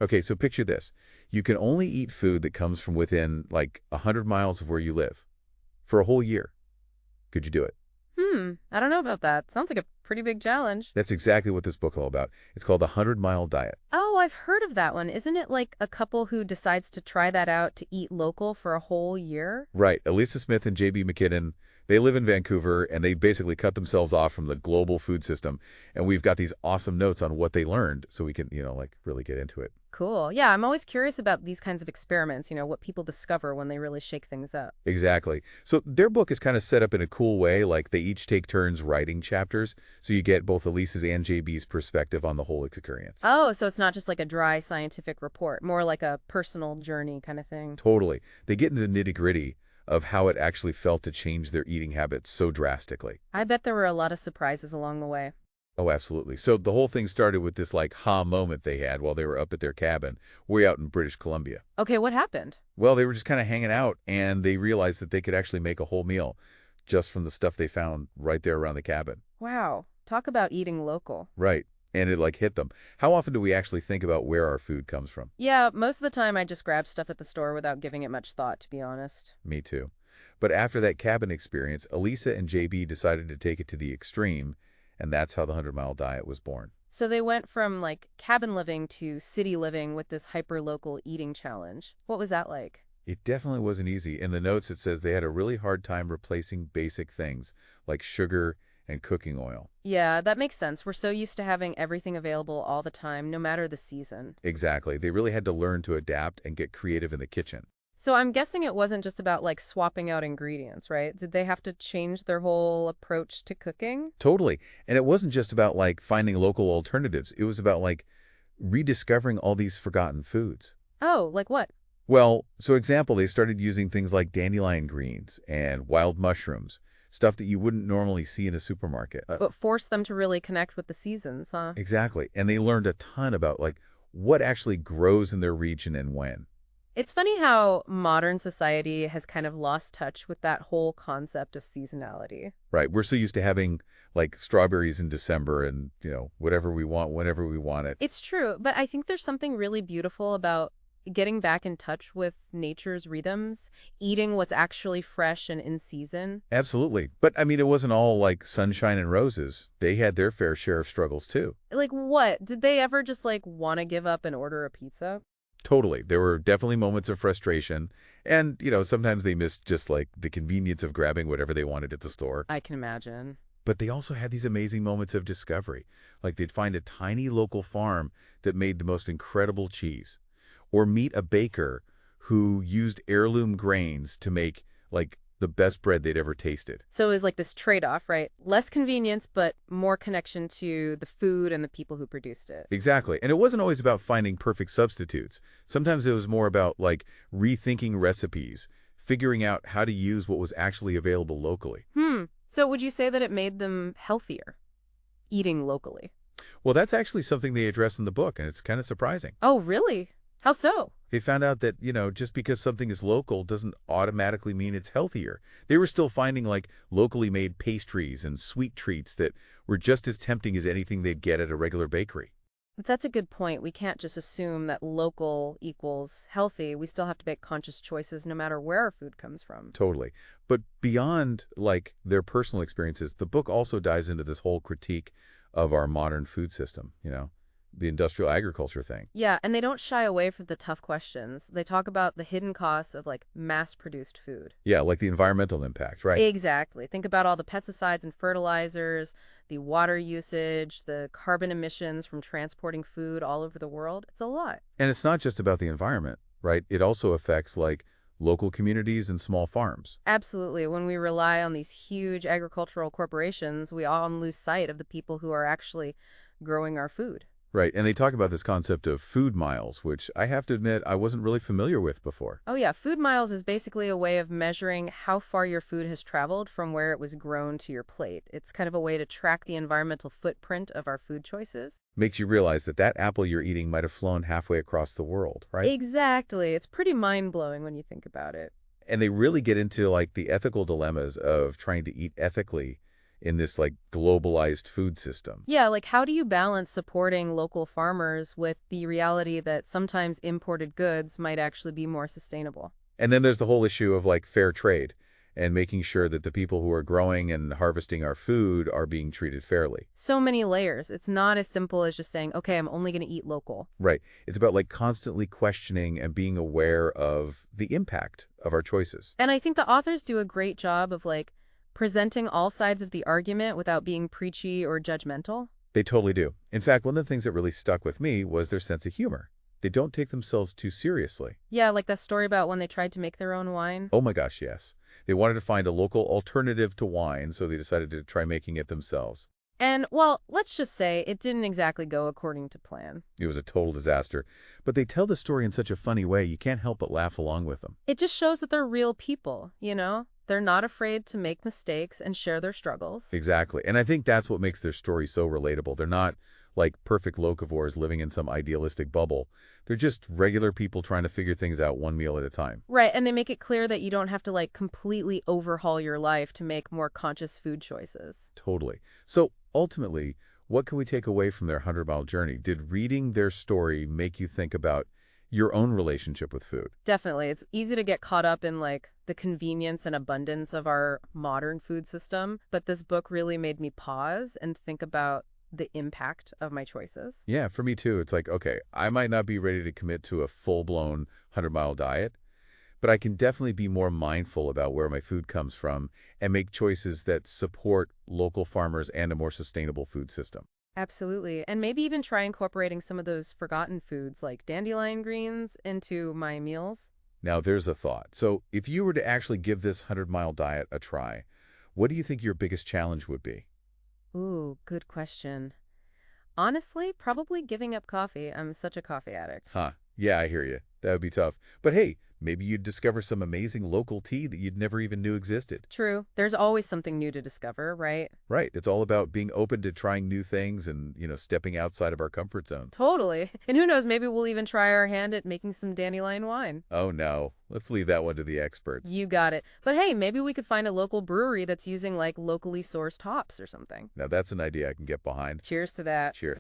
Okay, so picture this. You can only eat food that comes from within, like, 100 miles of where you live for a whole year. Could you do it? I don't know about that. Sounds like a pretty big challenge. That's exactly what this book's all about. It's called the 100-Mile Diet. Oh, I've heard of that one. Isn't it like a couple who decides to try that out to eat local for a whole year? Right. Alisa Smith and J.B. MacKinnon, they live in Vancouver, and they basically cut themselves off from the global food system. And we've got these awesome notes on what they learned so we can, like really get into it. Cool. Yeah, I'm always curious about these kinds of experiments, what people discover when they really shake things up. Exactly. So their book is kind of set up in a cool way, like they each take turns writing chapters, so you get both Elisa's and J.B.'s perspective on the whole experience. Oh, so it's not just like a dry scientific report, more like a personal journey kind of thing. Totally. They get into the nitty-gritty of how it actually felt to change their eating habits so drastically. I bet there were a lot of surprises along the way. Oh, absolutely. So the whole thing started with this like moment they had while they were up at their cabin way out in British Columbia. Okay, what happened? Well, they were just kind of hanging out and they realized that they could actually make a whole meal just from the stuff they found right there around the cabin. Wow, talk about eating local. Right. And it like hit them. How often do we actually think about where our food comes from? Yeah, most of the time I just grab stuff at the store without giving it much thought, to be honest. Me too. But after that cabin experience, Elisa and JB decided to take it to the extreme, and that's how the 100-Mile Diet was born. So they went from like cabin living to city living with this hyper-local eating challenge. What was that like? It definitely wasn't easy. In the notes, it says they had a really hard time replacing basic things like sugar and cooking oil. Yeah, that makes sense. We're so used to having everything available all the time, no matter the season. Exactly. They really had to learn to adapt and get creative in the kitchen. So I'm guessing it wasn't just about like swapping out ingredients, right? Did they have to change their whole approach to cooking? Totally. And it wasn't just about like finding local alternatives. It was about like rediscovering all these forgotten foods. Oh, like what? Well, so example, they started using things like dandelion greens and wild mushrooms, stuff that you wouldn't normally see in a supermarket. But force them to really connect with the seasons, huh? Exactly. And they learned a ton about like what actually grows in their region and when. It's funny how modern society has kind of lost touch with that whole concept of seasonality. Right. We're so used to having like strawberries in December and, whatever we want, whenever we want it. It's true, but I think there's something really beautiful about getting back in touch with nature's rhythms, eating what's actually fresh and in season. Absolutely. But I mean, it wasn't all like sunshine and roses. They had their fair share of struggles too. Like what? Did they ever just like want to give up and order a pizza? Totally. There were definitely moments of frustration. And, sometimes they missed just like the convenience of grabbing whatever they wanted at the store. I can imagine. But they also had these amazing moments of discovery. Like they'd find a tiny local farm that made the most incredible cheese. Or meet a baker who used heirloom grains to make like the best bread they'd ever tasted. So it was like this trade-off, right? Less convenience, but more connection to the food and the people who produced it. Exactly. And it wasn't always about finding perfect substitutes. Sometimes it was more about like rethinking recipes, figuring out how to use what was actually available locally. So would you say that it made them healthier, eating locally? Well, that's actually something they address in the book, and it's kind of surprising. Oh, really? How so? They found out that, just because something is local doesn't automatically mean it's healthier. They were still finding like locally made pastries and sweet treats that were just as tempting as anything they'd get at a regular bakery. That's a good point. We can't just assume that local equals healthy. We still have to make conscious choices no matter where our food comes from. Totally. But beyond like their personal experiences, the book also dives into this whole critique of our modern food system, the industrial agriculture thing. Yeah, and they don't shy away from the tough questions. They talk about the hidden costs of like mass-produced food. Yeah, like the environmental impact, right? Exactly. Think about all the pesticides and fertilizers, the water usage, the carbon emissions from transporting food all over the world. It's a lot. And it's not just about the environment, right? It also affects like local communities and small farms. Absolutely. When we rely on these huge agricultural corporations, we often lose sight of the people who are actually growing our food. Right, and they talk about this concept of food miles, which I have to admit I wasn't really familiar with before. Oh yeah, food miles is basically a way of measuring how far your food has traveled from where it was grown to your plate. It's kind of a way to track the environmental footprint of our food choices. Makes you realize that that apple you're eating might have flown halfway across the world, right? Exactly. It's pretty mind-blowing when you think about it. And they really get into like the ethical dilemmas of trying to eat ethically in this like globalized food system. Yeah, like how do you balance supporting local farmers with the reality that sometimes imported goods might actually be more sustainable? And then there's the whole issue of like fair trade and making sure that the people who are growing and harvesting our food are being treated fairly. So many layers. It's not as simple as just saying, okay, I'm only going to eat local. Right. It's about like constantly questioning and being aware of the impact of our choices. And I think the authors do a great job of like presenting all sides of the argument without being preachy or judgmental. They totally do. In fact, one of the things that really stuck with me was their sense of humor. They don't take themselves too seriously. Yeah, like that story about when they tried to make their own wine. Oh my gosh, yes. They wanted to find a local alternative to wine, so they decided to try making it themselves. And, well, let's just say it didn't exactly go according to plan. It was a total disaster. But they tell the story in such a funny way, you can't help but laugh along with them. It just shows that they're real people, you know? They're not afraid to make mistakes and share their struggles. Exactly. And I think that's what makes their story so relatable. They're not like perfect locavores living in some idealistic bubble. They're just regular people trying to figure things out one meal at a time. Right, and they make it clear that you don't have to, like, completely overhaul your life to make more conscious food choices. Totally. So ultimately, what can we take away from their 100-mile journey? Did reading their story make you think about your own relationship with food? Definitely. It's easy to get caught up in, like, the convenience and abundance of our modern food system, but this book really made me pause and think about the impact of my choices. Yeah, for me too. It's like, okay, I might not be ready to commit to a full-blown 100-mile diet, but I can definitely be more mindful about where my food comes from and make choices that support local farmers and a more sustainable food system. Absolutely. And maybe even try incorporating some of those forgotten foods like dandelion greens into my meals. Now, there's a thought. So if you were to actually give this 100-mile diet a try, what do you think your biggest challenge would be? Ooh, good question. Honestly, probably giving up coffee. I'm such a coffee addict. Huh. Yeah, I hear you. That would be tough. But hey, maybe you'd discover some amazing local tea that you'd never even knew existed. True. There's always something new to discover, right? Right. It's all about being open to trying new things and, stepping outside of our comfort zone. Totally. And who knows, maybe we'll even try our hand at making some dandelion wine. Oh, no. Let's leave that one to the experts. You got it. But hey, maybe we could find a local brewery that's using like locally sourced hops or something. Now, that's an idea I can get behind. Cheers to that. Cheers.